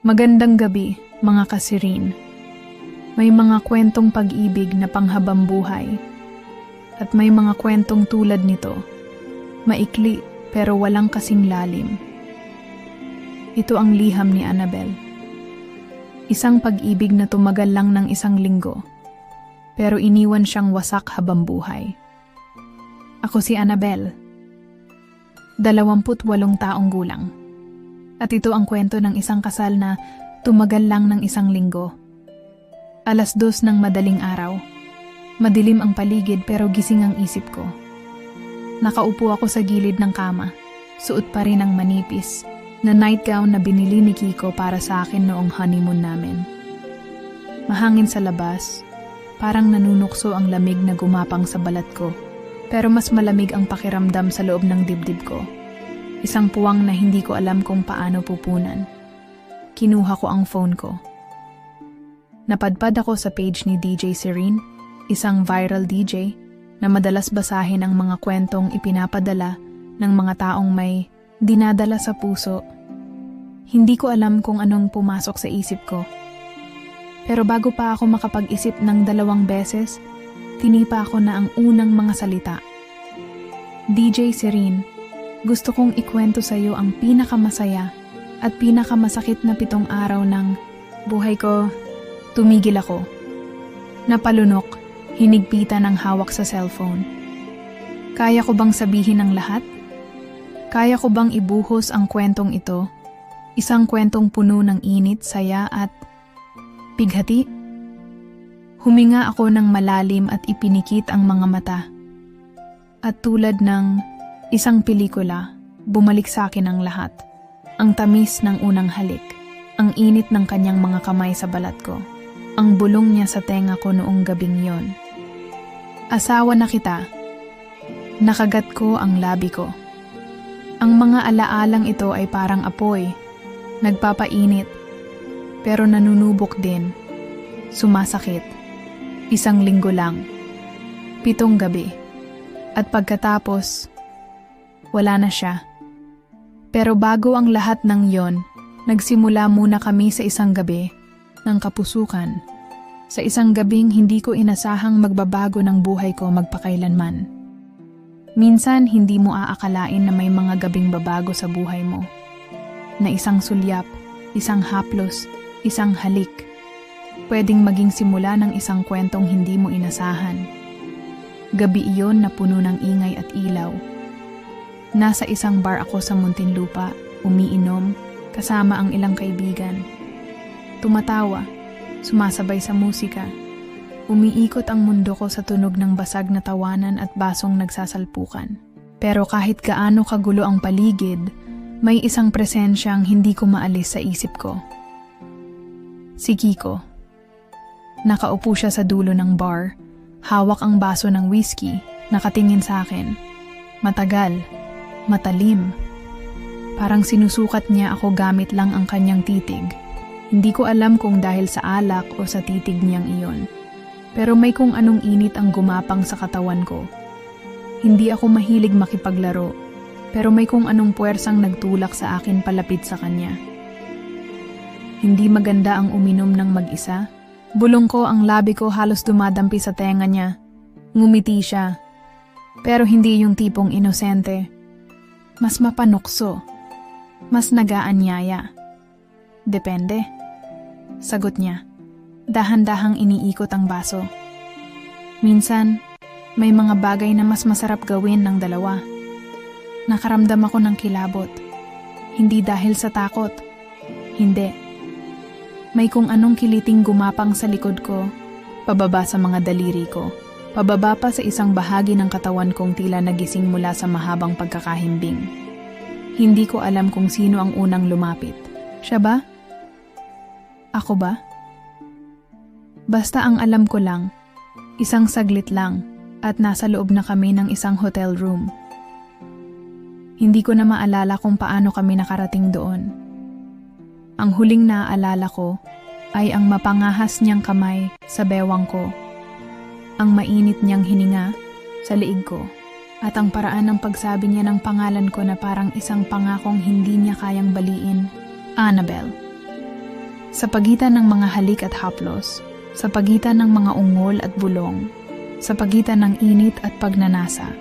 Magandang gabi, mga kasirin. May mga kwentong pag-ibig na panghabambuhay. At may mga kwentong tulad nito. Maikli pero walang kasing lalim. Ito ang liham ni Annabel. Isang pag-ibig na tumagal lang ng isang linggo. Pero iniwan siyang wasak habambuhay. Ako si Annabel. 28 taong gulang. At ito ang kwento ng isang kasal na tumagal lang ng isang linggo. 2:00 ng madaling araw. Madilim ang paligid pero gising ang isip ko. Nakaupo ako sa gilid ng kama. Suot pa rin ang manipis na nightgown na binili ni Kiko para sa akin noong honeymoon namin. Mahangin sa labas. Parang nanunukso ang lamig na gumapang sa balat ko. Pero mas malamig ang pakiramdam sa loob ng dibdib ko. Isang puwang na hindi ko alam kung paano pupunan. Kinuha ko ang phone ko. Napadpad ako sa page ni DJ Serene, isang viral DJ na madalas basahin ang mga kwentong ipinapadala ng mga taong may dinadala sa puso. Hindi ko alam kung anong pumasok sa isip ko. Pero bago pa ako makapag-isip ng 2 beses, tinipa ako na ang unang mga salita. DJ Serene, gusto kong ikwento sa iyo ang pinakamasaya at pinakamasakit na 7 araw ng buhay ko. Tumigil ako. Napalunok, hinigpitan ang hawak sa cellphone. Kaya ko bang sabihin ang lahat? Kaya ko bang ibuhos ang kwentong ito? Isang kwentong puno ng init, saya at bighati? Huminga ako ng malalim at ipinikit ang mga mata. At tulad ng isang pelikula, bumalik sa akin ang lahat. Ang tamis ng unang halik, ang init ng kanyang mga kamay sa balat ko, ang bulong niya sa tenga ko noong gabing yon. Asawa na kita. Nakagat ko ang labi ko. Ang mga alaalang ito ay parang apoy, nagpapainit, pero nanunubok din, sumasakit. 1 linggo lang, 7 gabi, at pagkatapos, wala na siya. Pero bago ang lahat ng yon, nagsimula muna kami sa isang gabi ng kapusukan. Sa isang gabing hindi ko inasahang magbabago ng buhay ko magpakailanman. Minsan hindi mo aakalain na may mga gabing babago sa buhay mo. Na isang sulyap, isang haplos, isang halik. Pwedeng maging simula ng isang kwentong hindi mo inasahan. Gabi iyon na puno ng ingay at ilaw. Nasa isang bar ako sa Muntinlupa, umiinom, kasama ang ilang kaibigan. Tumatawa, sumasabay sa musika. Umiikot ang mundo ko sa tunog ng basag na tawanan at basong nagsasalpukan. Pero kahit gaano kagulo ang paligid, may isang presensyang hindi ko maalis sa isip ko. Si Kiko. Nakaupo siya sa dulo ng bar, hawak ang baso ng whiskey, nakatingin sa akin. Matagal. Matalim. Parang sinusukat niya ako gamit lang ang kanyang titig. Hindi ko alam kung dahil sa alak o sa titig niyang iyon. Pero may kung anong init ang gumapang sa katawan ko. Hindi ako mahilig makipaglaro, pero may kung anong puwersang nagtulak sa akin palapit sa kanya. Hindi maganda ang uminom ng mag-isa. Bulong ko ang labi ko halos dumadampi sa tenga niya. Ngumiti siya. Pero hindi yung tipong inosente. Mas mapanukso. Mas nagaanyaya. Depende. Sagot niya. Dahan-dahang iniikot ang baso. Minsan, may mga bagay na mas masarap gawin ng 2. Nakaramdam ako ng kilabot. Hindi dahil sa takot. Hindi. May kung anong kiliting gumapang sa likod ko, pababa sa mga daliri ko. Pababa pa sa isang bahagi ng katawan kong tila nagising mula sa mahabang pagkakahimbing. Hindi ko alam kung sino ang unang lumapit. Siya ba? Ako ba? Basta ang alam ko lang, isang saglit lang at nasa loob na kami ng isang hotel room. Hindi ko na maalala kung paano kami nakarating doon. Ang huling naaalala ko ay ang mapangahas niyang kamay sa bewang ko. Ang mainit niyang hininga sa liig ko at ang paraan ng pagsabi niya ng pangalan ko na parang isang pangakong hindi niya kayang baliin, Annabel. Sa pagitan ng mga halik at haplos, sa pagitan ng mga ungol at bulong, sa pagitan ng init at pagnanasa,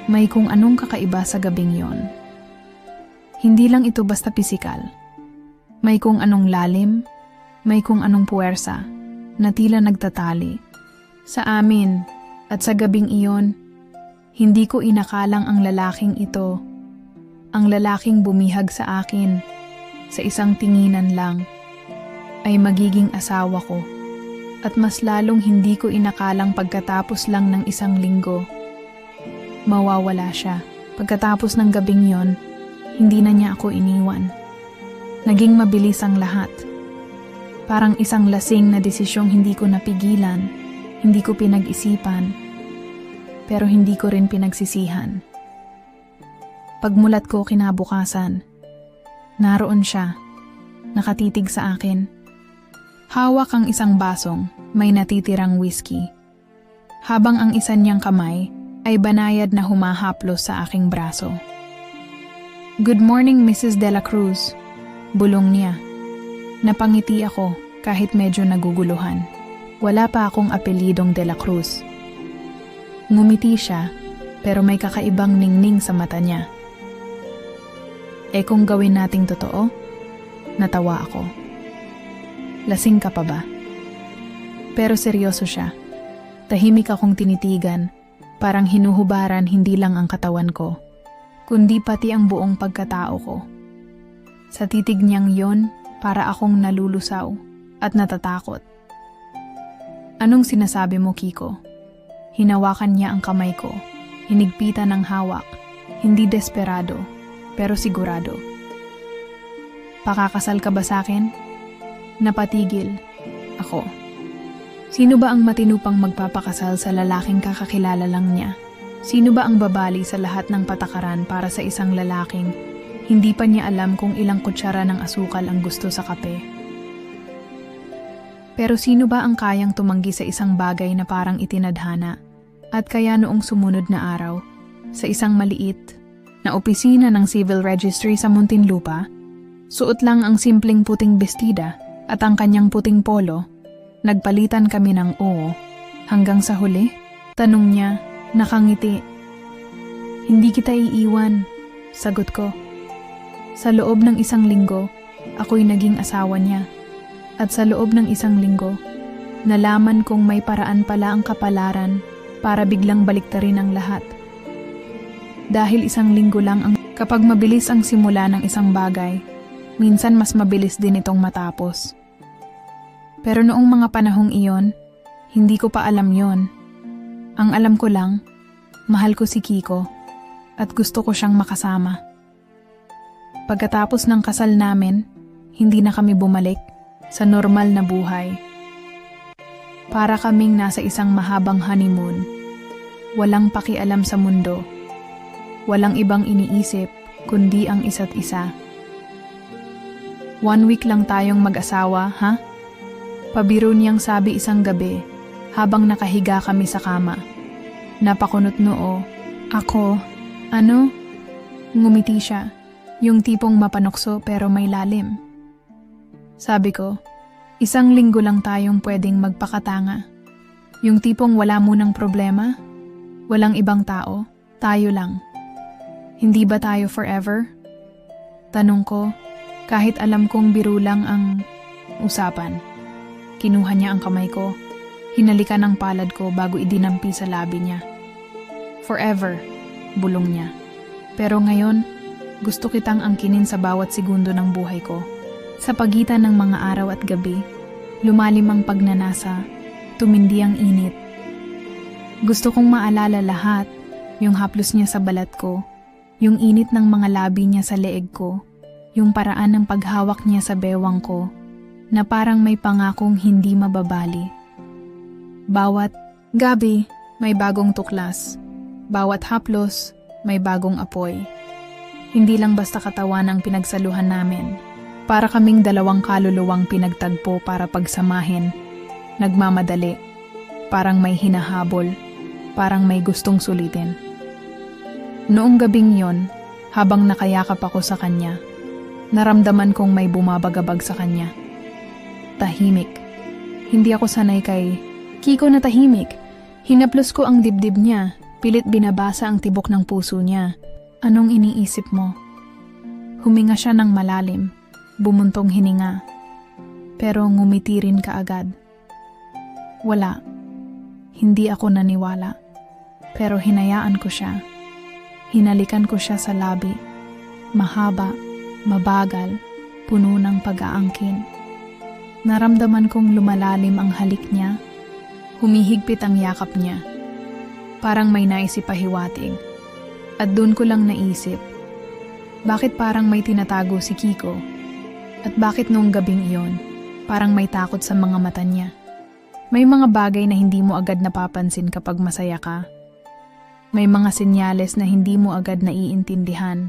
may kung anong kakaiba sa gabing yon. Hindi lang ito basta pisikal. May kung anong lalim, may kung anong puwersa, na tila nagtatali. Sa amin at sa gabing iyon, hindi ko inakalang ang lalaking ito, ang lalaking bumihag sa akin, sa isang tinginan lang, ay magiging asawa ko. At mas lalong hindi ko inakalang pagkatapos lang ng isang linggo, mawawala siya. Pagkatapos ng gabing yon, hindi na niya ako iniwan. Naging mabilis ang lahat. Parang isang lasing na desisyong hindi ko napigilan, hindi ko pinag-isipan, pero hindi ko rin pinagsisihan. Pagmulat ko kinabukasan, naroon siya, nakatitig sa akin. Hawak ang isang basong, may natitirang whiskey. Habang ang isa niyang kamay ay banayad na humahaplos sa aking braso. "Good morning, Mrs. De La Cruz," bulong niya. Napangiti ako kahit medyo naguguluhan. Wala pa akong apelidong De La Cruz. Ngumiti siya, pero may kakaibang ningning sa mata niya. Kung gawin nating totoo? Natawa ako. Lasing ka pa ba? Pero seryoso siya. Tahimik akong tinitigan, parang hinuhubaran hindi lang ang katawan ko, kundi pati ang buong pagkatao ko. Sa titig niyang yon, para akong nalulusaw at natatakot. "Anong sinasabi mo, Kiko?" Hinawakan niya ang kamay ko, hinigpitan ng hawak, hindi desperado, pero sigurado. "Pakakasal ka ba sa akin?" Napatigil ako. Sino ba ang matinupang magpapakasal sa lalaking kakakilala lang niya? Sino ba ang babali sa lahat ng patakaran para sa isang lalaking hindi pa niya alam kung ilang kutsara ng asukal ang gusto sa kape? Pero sino ba ang kayang tumanggi sa isang bagay na parang itinadhana at kaya noong sumunod na araw, sa isang maliit na opisina ng civil registry sa Muntinlupa, suot lang ang simpleng puting bestida at ang kanyang puting polo, nagpalitan kami ng oo. Hanggang sa huli, tanong niya, nakangiti. "Hindi kita iiwan," sagot ko. Sa loob ng isang linggo, ako'y naging asawa niya. At sa loob ng isang linggo, nalaman kong may paraan pala ang kapalaran para biglang baliktarin ang lahat. Dahil isang linggo lang kapag mabilis ang simula ng isang bagay, minsan mas mabilis din itong matapos. Pero noong mga panahong iyon, hindi ko pa alam yon. Ang alam ko lang, mahal ko si Kiko at gusto ko siyang makasama. Pagkatapos ng kasal namin, hindi na kami bumalik sa normal na buhay. Para kaming nasa isang mahabang honeymoon, walang pakialam sa mundo, walang ibang iniisip kundi ang isa't isa. 1 week lang tayong mag-asawa, ha? Pabiro niyang sabi isang gabi habang nakahiga kami sa kama. Napakunot noo. Ako, ano? Ngumiti siya, yung tipong mapanokso pero may lalim. Sabi ko, 1 linggo lang tayong pwedeng magpakatanga. Yung tipong wala munang problema, walang ibang tao, tayo lang. Hindi ba tayo forever? Tanong ko, kahit alam kong biro lang ang usapan. Kinuha niya ang kamay ko, hinalikan ang palad ko bago idinampi sa labi niya. "Forever," bulong niya. "Pero ngayon, gusto kitang angkinin sa bawat segundo ng buhay ko." Sa pagitan ng mga araw at gabi, lumalim ang pagnanasa, tumindi ang init. Gusto kong maalala lahat, yung haplos niya sa balat ko, yung init ng mga labi niya sa leeg ko, yung paraan ng paghawak niya sa bewang ko, na parang may pangakong hindi mababali. Bawat gabi, may bagong tuklas. Bawat haplos, may bagong apoy. Hindi lang basta katawan ang pinagsaluhan namin. Para kaming dalawang kaluluwang pinagtagpo para pagsamahin. Nagmamadali. Parang may hinahabol. Parang may gustong sulitin. Noong gabing yon, habang nakayakap ako sa kanya, naramdaman kong may bumabagabag sa kanya. tahimik. Hindi ako sanay kay Kiko na tahimik. Hinaplos ko ang dibdib niya, pilit binabasa ang tibok ng puso niya. Anong iniisip mo? Huminga siya ng malalim, bumuntong hininga. Pero ngumiti rin kaagad. Wala. Hindi ako naniwala. Pero hinayaan ko siya. Hinalikan ko siya sa labi. Mahaba, mabagal, puno ng pag-aangkin. Naramdaman kong lumalalim ang halik niya. Humihigpit ang yakap niya. Parang may naisipahiwatig. At doon ko lang naisip, bakit parang may tinatago si Kiko? At bakit noong gabing iyon, parang may takot sa mga mata niya? May mga bagay na hindi mo agad napapansin kapag masaya ka. May mga senyales na hindi mo agad naiintindihan.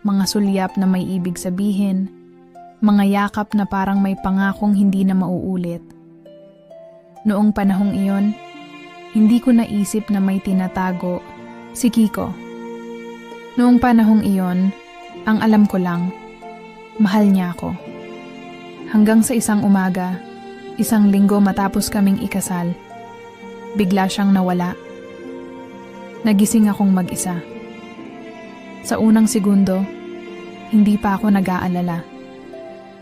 Mga sulyap na may ibig sabihin. Mga yakap na parang may pangakong hindi na mauulit. Noong panahong iyon, hindi ko naisip na may tinatago si Kiko. Noong panahong iyon, ang alam ko lang, mahal niya ako. Hanggang sa isang umaga, isang linggo matapos kaming ikasal, bigla siyang nawala. Nagising akong mag-isa. Sa unang segundo, hindi pa ako nag-aalala.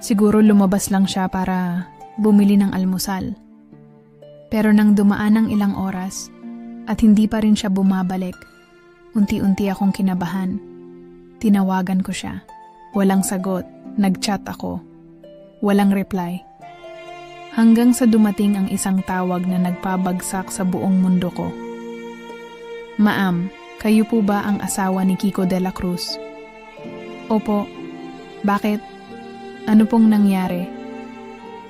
Siguro lumabas lang siya para bumili ng almusal. Pero nang dumaan ang ilang oras at hindi pa rin siya bumabalik, unti-unti akong kinabahan. Tinawagan ko siya. Walang sagot. Nag-chat ako. Walang reply. Hanggang sa dumating ang isang tawag na nagpabagsak sa buong mundo ko. Ma'am, kayo po ba ang asawa ni Kiko de la Cruz? Opo. Bakit? Ano pong nangyari?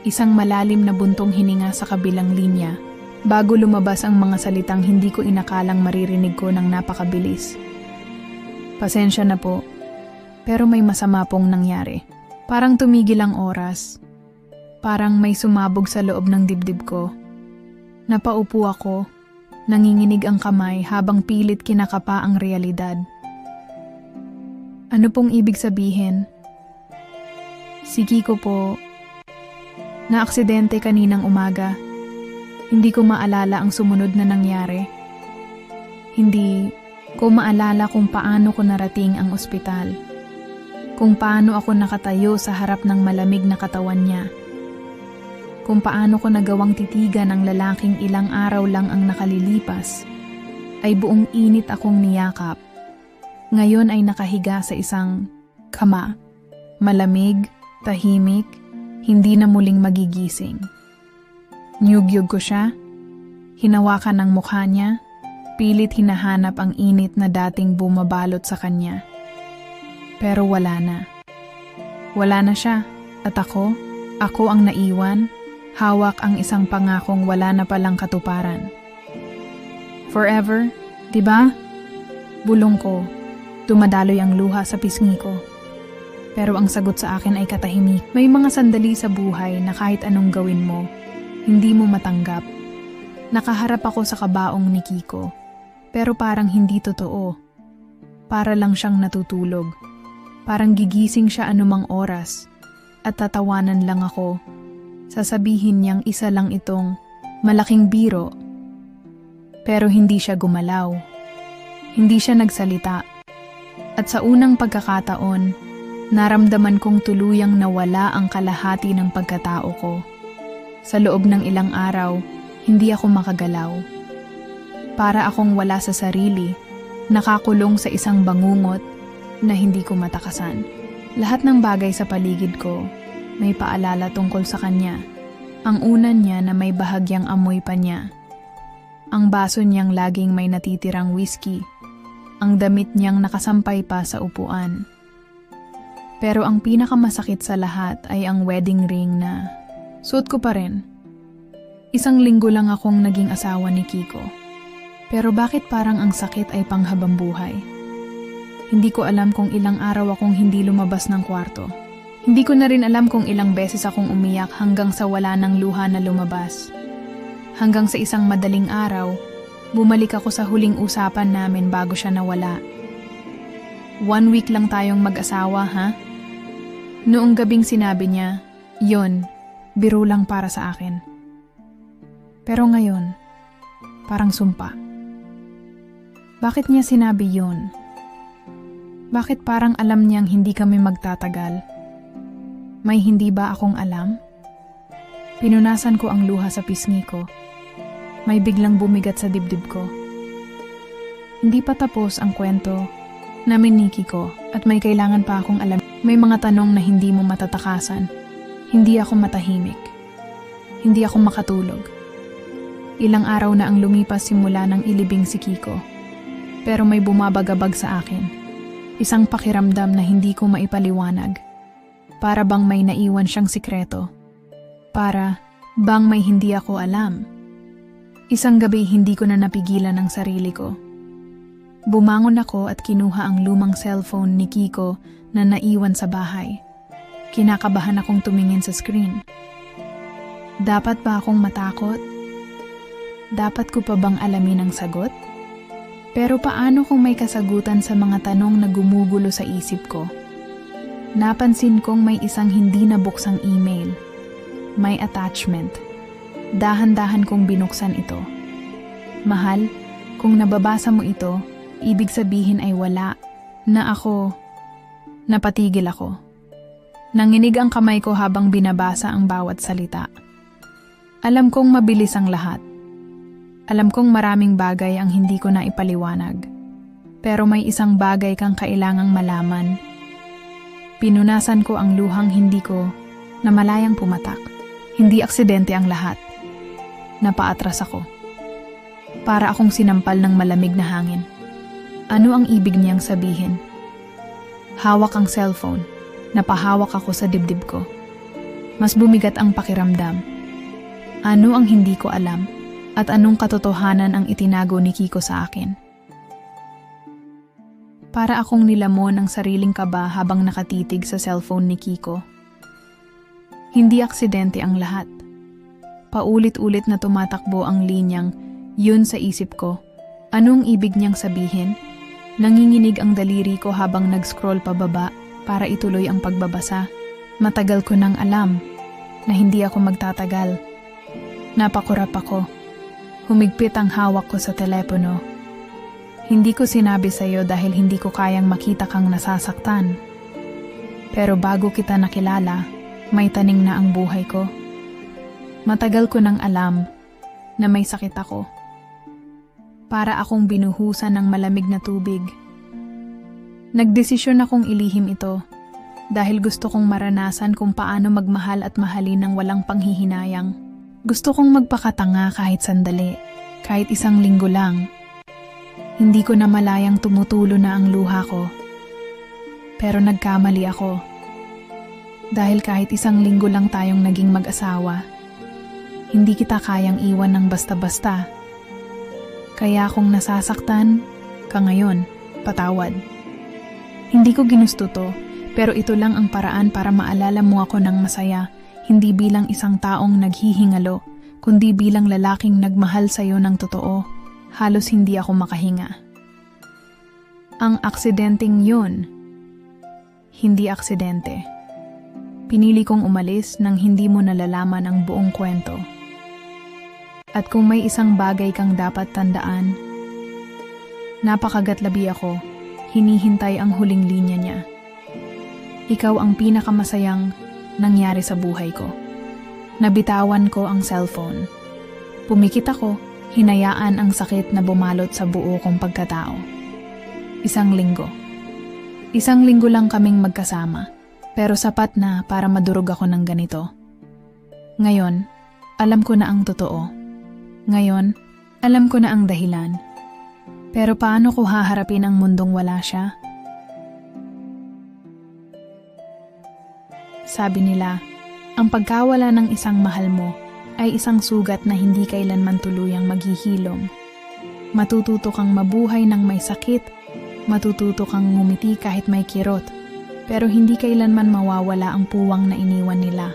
Isang malalim na buntong hininga sa kabilang linya bago lumabas ang mga salitang hindi ko inakalang maririnig ko ng napakabilis. Pasensya na po, pero may masama pong nangyari. Parang tumigil ang oras. Parang may sumabog sa loob ng dibdib ko. Napaupo ako, nanginginig ang kamay habang pilit kinakapa ang realidad. Ano pong ibig sabihin? Si Kiko po, na-aksidente kaninang umaga. Hindi ko maalala ang sumunod na nangyari. Hindi ko maalala kung paano ko narating ang ospital. Kung paano ako nakatayo sa harap ng malamig na katawan niya. Kung paano ko nagawang titigan ang lalaking ilang araw lang ang nakalilipas, ay buong init akong niyakap. Ngayon ay nakahiga sa isang kama. Malamig, tahimik, hindi na muling magigising. Niyugyug ko siya, hinawakan ang mukha niya, pilit hinahanap ang init na dating bumabalot sa kanya. Pero wala na. Wala na siya, at ako ang naiwan, hawak ang isang pangakong wala na palang katuparan. Forever, diba? Bulong ko, dumadaloy ang luha sa pisngi ko. Pero ang sagot sa akin ay katahimik. May mga sandali sa buhay na kahit anong gawin mo, hindi mo matanggap. Nakaharap ako sa kabaong ni Kiko, pero parang hindi totoo. Para lang siyang natutulog. Parang gigising siya anumang oras at tatawanan lang ako. Sasabihin niyang isa lang itong malaking biro. Pero hindi siya gumalaw. Hindi siya nagsalita. At sa unang pagkakataon, naramdaman kong tuluyang nawala ang kalahati ng pagkatao ko. Sa loob ng ilang araw, hindi ako makagalaw. Para akong wala sa sarili, nakakulong sa isang bangungot na hindi ko matakasan. Lahat ng bagay sa paligid ko, may paalala tungkol sa kanya. Ang unan niya na may bahagyang amoy pa niya. Ang baso niyang laging may natitirang whiskey. Ang damit niyang nakasampay pa sa upuan. Pero ang pinakamasakit sa lahat ay ang wedding ring na suot ko pa rin. Isang linggo lang akong naging asawa ni Kiko. Pero bakit parang ang sakit ay panghabang buhay? Hindi ko alam kung ilang araw akong hindi lumabas ng kwarto. Hindi ko na rin alam kung ilang beses akong umiyak hanggang sa wala ng luha na lumabas. Hanggang sa isang madaling araw, bumalik ako sa huling usapan namin bago siya nawala. 1 week lang tayong mag-asawa, ha? Noong gabing sinabi niya, "Yon, Biro lang para sa akin. Pero ngayon, parang sumpa. Bakit niya sinabi yun? Bakit parang alam niyang hindi kami magtatagal? May hindi ba akong alam? Pinunasan ko ang luha sa pisngi ko. May biglang bumigat sa dibdib ko. Hindi pa tapos ang kwento namin ni Kiko at may kailangan pa akong alam. May mga tanong na hindi mo matatakasan. Hindi ako matahimik. Hindi ako makatulog. Ilang araw na ang lumipas simula ng ilibing si Kiko. Pero may bumabagabag sa akin. Isang pakiramdam na hindi ko maipaliwanag. Para bang may naiwan siyang sikreto. Para bang may hindi ako alam. Isang gabi hindi ko na napigilan ang sarili ko. Bumangon ako at kinuha ang lumang cellphone ni Kiko na naiwan sa bahay. Kinakabahan akong tumingin sa screen. Dapat ba akong matakot? Dapat ko pa bang alamin ang sagot? Pero paano kung may kasagutan sa mga tanong na gumugulo sa isip ko? Napansin kong may isang hindi nabuksang email. May attachment. Dahan-dahan kong binuksan ito. Mahal, kung nababasa mo ito, ibig sabihin ay wala na ako. Napatigil ako. Nanginig ang kamay ko habang binabasa ang bawat salita. Alam kong mabilis ang lahat. Alam kong maraming bagay ang hindi ko na ipaliwanag. Pero may isang bagay kang kailangang malaman. Pinunasan ko ang luhang hindi ko na malayang pumatak. Hindi aksidente ang lahat. Napaatras ako. Para akong sinampal ng malamig na hangin. Ano ang ibig niyang sabihin? Hawak ang cellphone. Napahawak ako sa dibdib ko. Mas bumigat ang pakiramdam. Ano ang hindi ko alam at anong katotohanan ang itinago ni Kiko sa akin? Para akong nilamon ng sariling kaba habang nakatitig sa cellphone ni Kiko. Hindi aksidente ang lahat. Paulit-ulit na tumatakbo ang linyang yun sa isip ko. Anong ibig niyang sabihin? Nanginginig ang daliri ko habang nag-scroll pababa para ituloy ang pagbabasa. Matagal ko nang alam na hindi ako magtatagal. Napakurap ako. Humigpit ang hawak ko sa telepono. Hindi ko sinabi sa'yo dahil hindi ko kayang makita kang nasasaktan. Pero bago kita nakilala, may taning na ang buhay ko. Matagal ko nang alam na may sakit ako. Para akong binuhusan ng malamig na tubig. Nagdesisyon akong ilihim ito dahil gusto kong maranasan kung paano magmahal at mahalin ng walang panghihinayang. Gusto kong magpakatanga kahit sandali, kahit isang linggo lang. Hindi ko na malayang tumutulo na ang luha ko. Pero nagkamali ako. Dahil kahit isang linggo lang tayong naging mag-asawa, hindi kita kayang iwan ng basta-basta. Kaya kung nasasaktan ka ngayon, patawad. Hindi ko ginusto to, pero ito lang ang paraan para maalala mo ako ng masaya, hindi bilang isang taong naghihingalo, kundi bilang lalaking nagmahal sa'yo ng totoo. Halos hindi ako makahinga. Ang aksidenteng yun, hindi aksidente. Pinili kong umalis nang hindi mo nalalaman ang buong kwento. At kung may isang bagay kang dapat tandaan, napakagatlabi ako, hinihintay ang huling linya niya. Ikaw ang pinakamasayang nangyari sa buhay ko. Nabitawan ko ang cellphone. Pumikit ako, hinayaan ang sakit na bumalot sa buo kong pagkatao. Isang linggo. Isang linggo lang kaming magkasama, pero sapat na para madurog ako ng ganito. Ngayon, alam ko na ang totoo. Ngayon, alam ko na ang dahilan. Pero paano ko haharapin ang mundong wala siya? Sabi nila, ang pagkawala ng isang mahal mo ay isang sugat na hindi kailanman tuluyang maghihilom. Matututo kang mabuhay ng may sakit, matututo kang ngumiti kahit may kirot, pero hindi kailanman mawawala ang puwang na iniwan nila.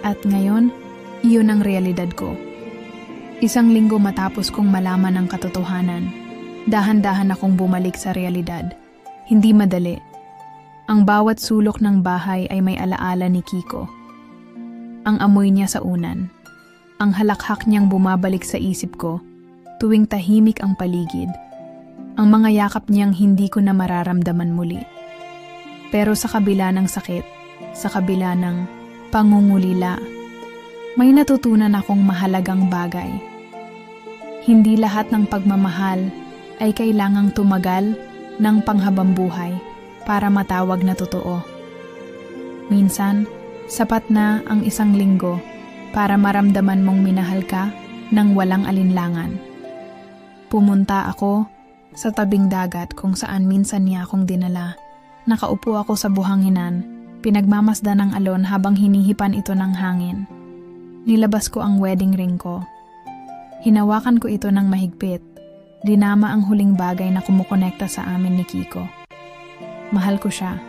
At ngayon, iyon ang realidad ko. Isang linggo matapos kong malaman ang katotohanan, dahan-dahan akong bumalik sa realidad. Hindi madali. Ang bawat sulok ng bahay ay may alaala ni Kiko. ang amoy niya sa unan. Ang halakhak niyang bumabalik sa isip ko tuwing tahimik ang paligid. Ang mga yakap niyang hindi ko na mararamdaman muli. Pero sa kabila ng sakit, sa kabila ng pangungulila, may natutunan akong mahalagang bagay. Hindi lahat ng pagmamahal ay kailangang tumagal ng panghabambuhay para matawag na totoo. Minsan, sapat na ang isang linggo para maramdaman mong minahal ka ng walang alinlangan. Pumunta ako sa tabing dagat kung saan minsan niya akong dinala. Nakaupo ako sa buhanginan, pinagmamasdan ng alon habang hinihipan ito ng hangin. Nilabas ko ang wedding ring ko. Hinawakan ko ito ng mahigpit. Dinama ang huling bagay na kumukonekta sa amin ni Kiko. Mahal ko siya.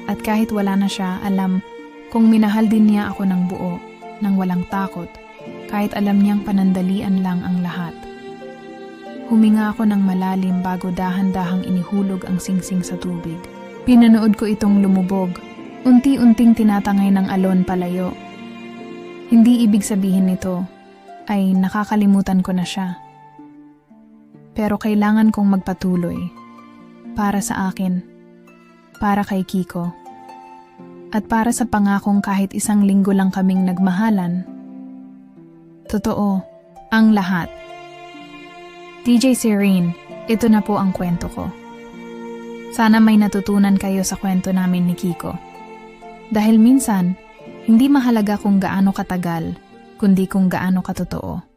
At kahit wala na siya, alam kung minahal din niya ako ng buo, ng walang takot, kahit alam niyang panandalian lang ang lahat. Huminga ako ng malalim bago dahan-dahang inihulog ang singsing sa tubig. Pinanood ko itong lumubog, unti-unting tinatangay ng alon palayo. Hindi ibig sabihin nito ay nakakalimutan ko na siya. Pero kailangan kong magpatuloy. Para sa akin, para kay Kiko, at para sa pangakong kahit isang linggo lang kaming nagmahalan. Totoo, ang lahat. DJ Serene, ito na po ang kwento ko. Sana may natutunan kayo sa kwento namin ni Kiko. Dahil minsan, hindi mahalaga kung gaano katagal, kundi kung gaano katotoo.